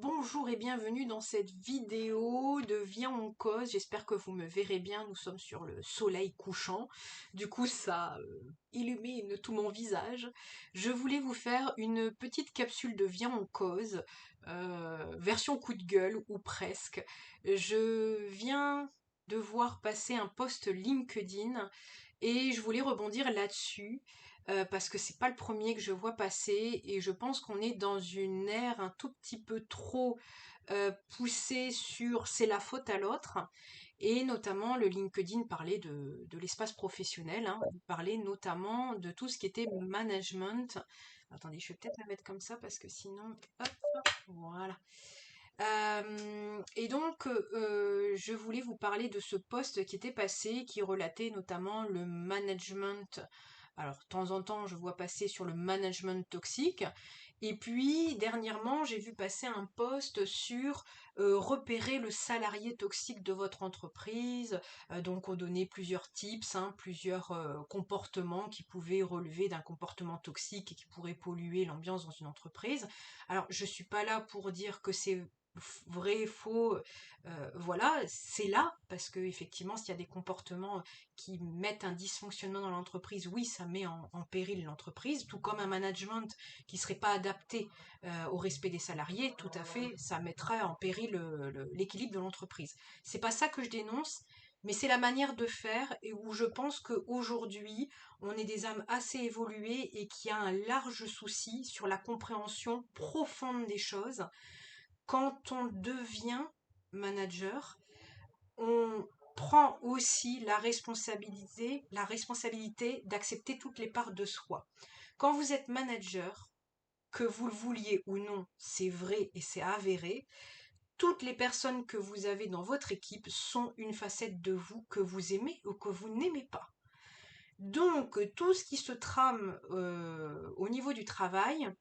Bonjour et bienvenue dans cette vidéo de Viens on cause. J'espère que vous me verrez bien, nous sommes sur le soleil couchant. Du coup ça illumine tout mon visage. Je voulais vous faire une petite capsule de Viens on cause, version coup de gueule ou presque. Je viens de voir passer un post LinkedIn et je voulais rebondir là-dessus parce que c'est pas le premier que je vois passer et je pense qu'on est dans une ère un tout petit peu trop poussée sur c'est la faute à l'autre, et notamment le LinkedIn parlait de l'espace professionnel, hein. Il parlait notamment de tout ce qui était management. Attendez, je vais peut-être la mettre comme ça parce que sinon, hop, voilà. Et donc, je voulais vous parler de ce post qui était passé, qui relatait notamment le management. Alors, de temps en temps, je vois passer sur le management toxique. Et puis, dernièrement, j'ai vu passer un post sur repérer le salarié toxique de votre entreprise. Donc, on donnait plusieurs tips, hein, plusieurs comportements qui pouvaient relever d'un comportement toxique et qui pourraient polluer l'ambiance dans une entreprise. Alors, je suis pas là pour dire que c'est vrai, faux, voilà, c'est là, parce que effectivement, s'il y a des comportements qui mettent un dysfonctionnement dans l'entreprise, oui, ça met en péril l'entreprise, tout comme un management qui serait pas adapté au respect des salariés, tout à fait, ça mettrait en péril l'équilibre de l'entreprise. C'est pas ça que je dénonce, mais c'est la manière de faire et où je pense qu'aujourd'hui, on est des âmes assez évoluées et qu'il y a un large souci sur la compréhension profonde des choses. Quand on devient manager, on prend aussi la responsabilité d'accepter toutes les parts de soi. Quand vous êtes manager, que vous le vouliez ou non, c'est vrai et c'est avéré, toutes les personnes que vous avez dans votre équipe sont une facette de vous que vous aimez ou que vous n'aimez pas. Donc, tout ce qui se trame au niveau du travail,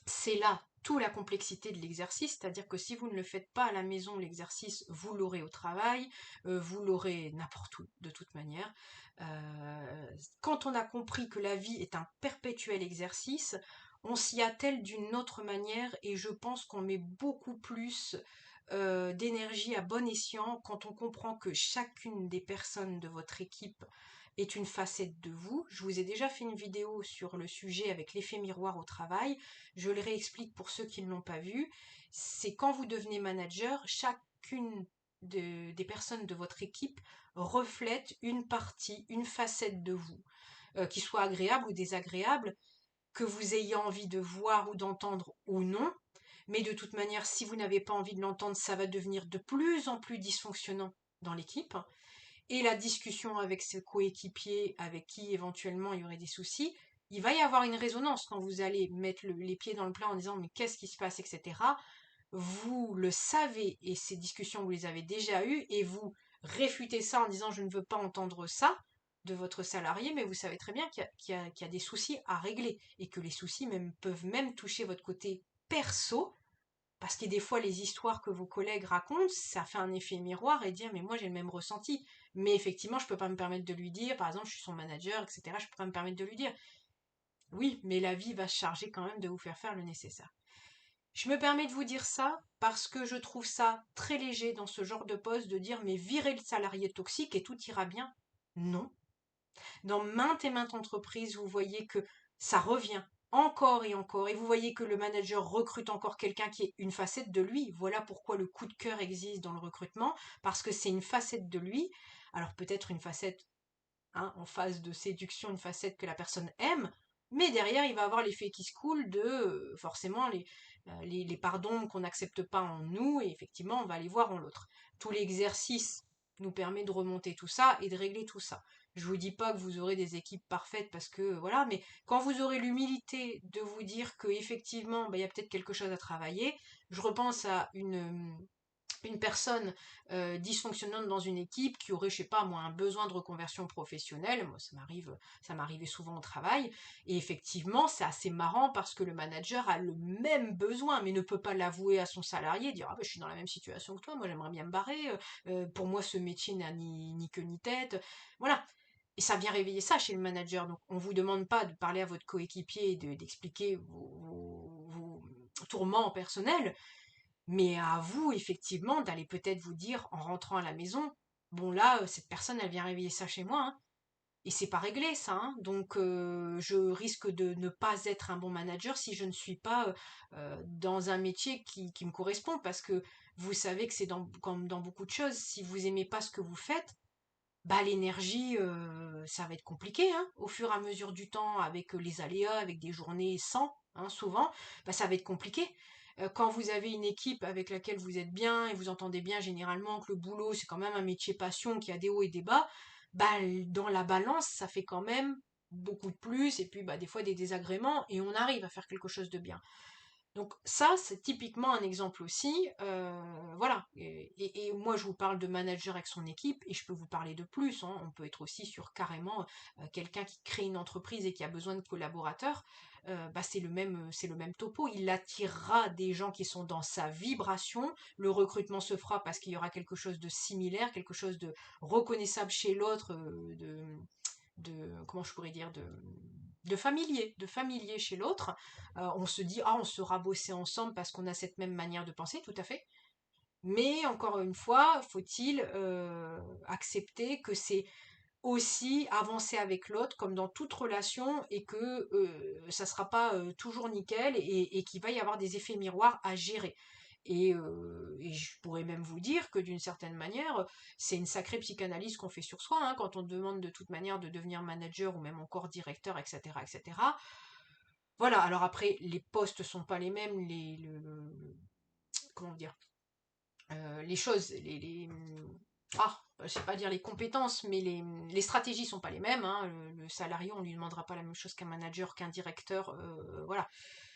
c'est là toute la complexité de l'exercice, c'est-à-dire que si vous ne le faites pas à la maison, l'exercice, vous l'aurez au travail, vous l'aurez n'importe où, de toute manière. Quand on a compris que la vie est un perpétuel exercice, on s'y attelle d'une autre manière et je pense qu'on met beaucoup plus d'énergie à bon escient quand on comprend que chacune des personnes de votre équipe est une facette de vous. Je vous ai déjà fait une vidéo sur le sujet avec l'effet miroir au travail. Je le réexplique pour ceux qui ne l'ont pas vu. C'est quand vous devenez manager, chacune des personnes de votre équipe reflète une partie, une facette de vous, qui soit agréable ou désagréable, que vous ayez envie de voir ou d'entendre ou non. Mais de toute manière, si vous n'avez pas envie de l'entendre, ça va devenir de plus en plus dysfonctionnant dans l'équipe. Et la discussion avec ses coéquipiers, avec qui éventuellement il y aurait des soucis, il va y avoir une résonance quand vous allez mettre les pieds dans le plat en disant mais qu'est-ce qui se passe, etc. Vous le savez et ces discussions vous les avez déjà eues et vous réfutez ça en disant je ne veux pas entendre ça de votre salarié, mais vous savez très bien qu'il y a des soucis à régler et que les soucis peuvent même toucher votre côté perso, parce que des fois, les histoires que vos collègues racontent, ça fait un effet miroir et dire, mais moi j'ai le même ressenti. Mais effectivement, je peux pas me permettre de lui dire, par exemple, je suis son manager, etc. Je peux pas me permettre de lui dire. Oui, mais la vie va se charger quand même de vous faire faire le nécessaire. Je me permets de vous dire ça parce que je trouve ça très léger dans ce genre de poste de dire, mais virez le salarié toxique et tout ira bien. Non. Dans maintes et maintes entreprises, vous voyez que ça revient encore et encore, et vous voyez que le manager recrute encore quelqu'un qui est une facette de lui. Voilà pourquoi le coup de cœur existe dans le recrutement, parce que c'est une facette de lui. Alors peut-être une facette, hein, en phase de séduction, une facette que la personne aime, mais derrière il va avoir l'effet qui se coule de forcément les pardons qu'on n'accepte pas en nous, et effectivement on va les voir en l'autre. Tout l'exercice nous permet de remonter tout ça et de régler tout ça. Je vous dis pas que vous aurez des équipes parfaites parce que voilà, mais quand vous aurez l'humilité de vous dire que effectivement, bah, il y a peut-être quelque chose à travailler, je repense à une personne dysfonctionnante dans une équipe qui aurait, je sais pas moi, un besoin de reconversion professionnelle. Moi, ça m'arrivait souvent au travail. Et effectivement, c'est assez marrant parce que le manager a le même besoin, mais ne peut pas l'avouer à son salarié, dire ah ben, je suis dans la même situation que toi, moi j'aimerais bien me barrer. Pour moi, ce métier n'a ni queue ni tête. Voilà. Et ça vient réveiller ça chez le manager. Donc, on vous demande pas de parler à votre coéquipier et d'expliquer vos tourments personnels, Mais à vous, effectivement, d'aller peut-être vous dire, en rentrant à la maison, bon là, cette personne, elle vient réveiller ça chez moi, hein, et c'est pas réglé ça, hein. Donc je risque de ne pas être un bon manager si je ne suis pas dans un métier qui me correspond, parce que vous savez que c'est comme dans beaucoup de choses, si vous aimez pas ce que vous faites, bah l'énergie, ça va être compliqué, hein, au fur et à mesure du temps, avec les aléas, avec des journées sans, hein, souvent, bah ça va être compliqué. Quand vous avez une équipe avec laquelle vous êtes bien et vous entendez bien, généralement que le boulot c'est quand même un métier passion qui a des hauts et des bas, bah dans la balance ça fait quand même beaucoup de plus, et puis bah des fois des désagréments, et on arrive à faire quelque chose de bien. Donc ça, c'est typiquement un exemple aussi. Voilà. Et moi, je vous parle de manager avec son équipe, et je peux vous parler de plus, hein. On peut être aussi sur carrément quelqu'un qui crée une entreprise et qui a besoin de collaborateurs. Bah, c'est le même topo. Il attirera des gens qui sont dans sa vibration. Le recrutement se fera parce qu'il y aura quelque chose de similaire, quelque chose de reconnaissable chez l'autre, comment je pourrais dire, de familier chez l'autre. On se dit, ah, on sera bossé ensemble parce qu'on a cette même manière de penser, tout à fait. Mais encore une fois, faut-il accepter que c'est aussi avancer avec l'autre comme dans toute relation, et que ça sera pas toujours nickel, et qu'il va y avoir des effets miroirs à gérer. Et je pourrais même vous dire que d'une certaine manière, c'est une sacrée psychanalyse qu'on fait sur soi, hein, quand on demande de toute manière de devenir manager ou même encore directeur, etc., etc. Voilà, alors après, les postes sont pas les mêmes, comment dire, les choses, je sais pas dire les compétences, mais les stratégies sont pas les mêmes, hein. Le salarié, on lui demandera pas la même chose qu'un manager, qu'un directeur, voilà.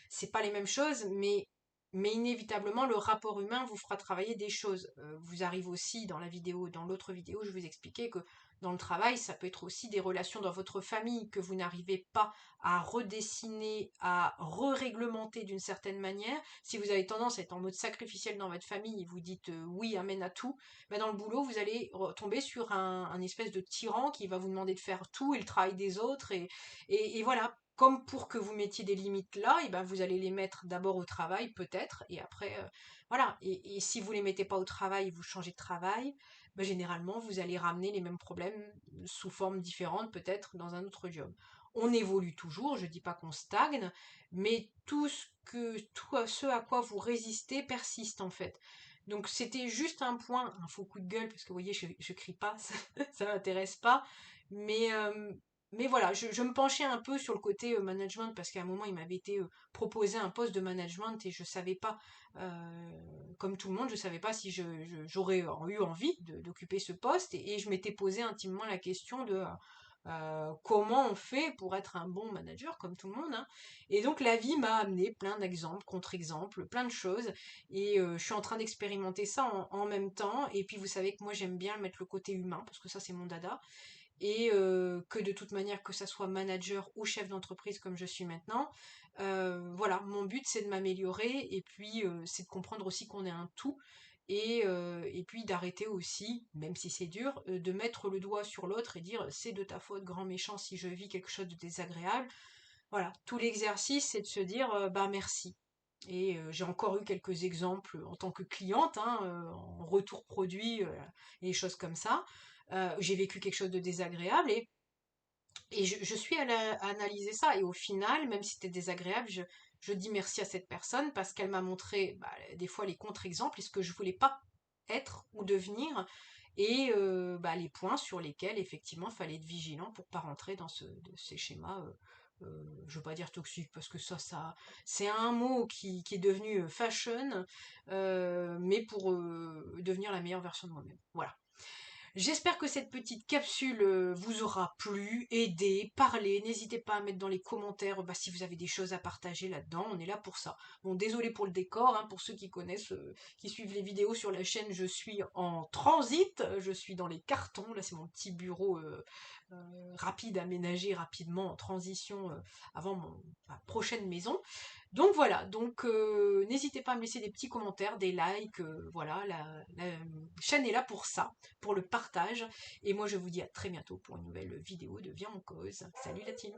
C'est pas les mêmes choses, mais inévitablement, le rapport humain vous fera travailler des choses. Vous arrivez aussi dans la vidéo, dans l'autre vidéo, je vous expliquais que dans le travail, ça peut être aussi des relations dans votre famille que vous n'arrivez pas à redessiner, à re-réglementer d'une certaine manière. Si vous avez tendance à être en mode sacrificiel dans votre famille et vous dites oui, amène à tout, bah dans le boulot, vous allez tomber sur un espèce de tyran qui va vous demander de faire tout et le travail des autres. Et voilà, comme pour que vous mettiez des limites là, et ben vous allez les mettre d'abord au travail, peut-être, et après, voilà. Et si vous les mettez pas au travail, vous changez de travail, ben généralement, vous allez ramener les mêmes problèmes sous forme différente, peut-être dans un autre job. On évolue toujours, je dis pas qu'on stagne, mais tout ce à quoi vous résistez persiste en fait. Donc c'était juste un point, un faux coup de gueule, parce que vous voyez, je crie pas, ça m'intéresse pas, mais mais voilà, je me penchais un peu sur le côté management, parce qu'à un moment il m'avait été proposé un poste de management, et je savais pas, comme tout le monde, je savais pas si j'aurais eu envie d'occuper ce poste, et je m'étais posé intimement la question de comment on fait pour être un bon manager comme tout le monde, hein. Et donc la vie m'a amené plein d'exemples, contre-exemples, plein de choses, et je suis en train d'expérimenter ça en même temps. Et puis vous savez que moi j'aime bien mettre le côté humain, parce que ça c'est mon dada, et que de toute manière, que ça soit manager ou chef d'entreprise comme je suis maintenant, voilà, mon but c'est de m'améliorer, et puis c'est de comprendre aussi qu'on est un tout, et puis d'arrêter aussi, même si c'est dur, de mettre le doigt sur l'autre et dire c'est de ta faute, grand méchant, si je vis quelque chose de désagréable. Voilà, tout l'exercice c'est de se dire bah merci. Et j'ai encore eu quelques exemples en tant que cliente, hein, en retour produit, et des choses comme ça. J'ai vécu quelque chose de désagréable, et je suis allée analyser ça. Et au final, même si c'était désagréable, je dis merci à cette personne, parce qu'elle m'a montré bah, des fois les contre-exemples et ce que je voulais pas être ou devenir, et bah, les points sur lesquels effectivement il fallait être vigilant pour pas rentrer dans ces schémas. Je veux pas dire toxique, parce que ça c'est un mot qui est devenu fashion, mais pour devenir la meilleure version de moi-même. Voilà. J'espère que cette petite capsule vous aura plu, aidé, parlé. N'hésitez pas à mettre dans les commentaires bah, si vous avez des choses à partager là-dedans. On est là pour ça. Bon, désolé pour le décor, hein, pour ceux qui connaissent, qui suivent les vidéos sur la chaîne, je suis en transit. Je suis dans les cartons. Là, c'est mon petit bureau rapide, aménagé rapidement en transition avant ma prochaine maison. Donc voilà, donc n'hésitez pas à me laisser des petits commentaires, des likes, voilà, la chaîne est là pour ça, pour le partage. Et moi je vous dis à très bientôt pour une nouvelle vidéo de Viens en cause. Salut la team!